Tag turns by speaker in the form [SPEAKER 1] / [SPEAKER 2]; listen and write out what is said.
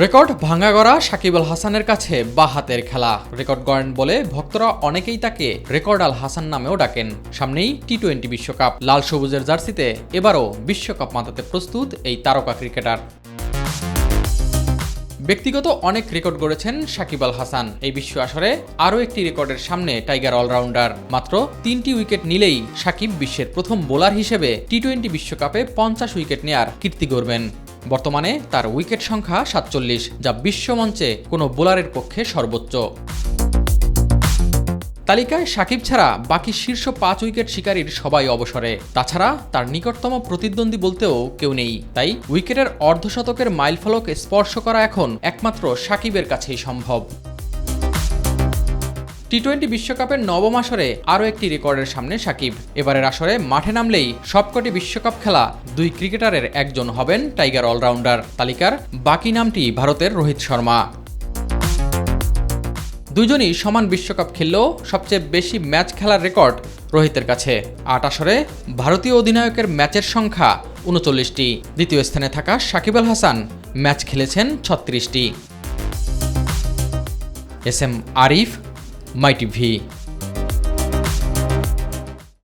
[SPEAKER 1] Record ভাঙা গড়া সাকিব আল হাসানের কাছে বাঁ হাতের খেলা। রেকর্ড গড়েন বলে ভক্তরা অনেকেই তাকে রেকর্ড আল হাসান নামেও ডাকেন। সামনেই টি-20 বিশ্বকাপ, লাল সবুজের জার্সিতে এবারও বিশ্বকাপ মাতাতে প্রস্তুত এই তারকা ক্রিকেটার। ব্যক্তিগত অনেক রেকর্ড গড়েছেন সাকিব আল হাসান। এই বিশ্ব আসরে আরও একটি রেকর্ডের সামনে টাইগার অলরাউন্ডার। মাত্র 3টি উইকেট নিলেই সাকিব বিশ্বের প্রথম বোলার হিসেবে টি-20 বিশ্বকাপে 50 উইকেট নেয়ার কীর্তি গড়বেন। বর্তমানে তার উইকেট সংখ্যা 47, যা বিশ্বমঞ্চে কোনো বোলারের পক্ষে সর্বোচ্চ। তালিকায় সাকিব ছাড়া বাকি শীর্ষ 5 উইকেট শিকারীর সবাই অবসরে। তাছাড়া তার নিকটতম প্রতিদ্বন্দ্বী বলতেও কেউ নেই। তাই উইকেটের অর্ধশতকের মাইলফলক স্পর্শ করা এখন একমাত্র সাকিবের কাছেই সম্ভব। টি-20 বিশ্বকাপের নবম আসরে আরও একটি রেকর্ডের সামনে সাকিব। এবারের আসরে মাঠে নামলেই সবকটি বিশ্বকাপ খেলা 2 ক্রিকেটারের একজন হবেন টাইগার অলরাউন্ডার। তালিকার বাকি নামটি ভারতের রোহিত শর্মা। দুজনই সমান বিশ্বকাপ খেললেও সবচেয়ে বেশি ম্যাচ খেলার রেকর্ড রোহিতের কাছে। 8 আসরে ভারতীয় অধিনায়কের ম্যাচের সংখ্যা 39টি। দ্বিতীয় স্থানে থাকা সাকিব আল হাসান ম্যাচ খেলেছেন 36টি। এস এম আরিফ, মাই টিভি।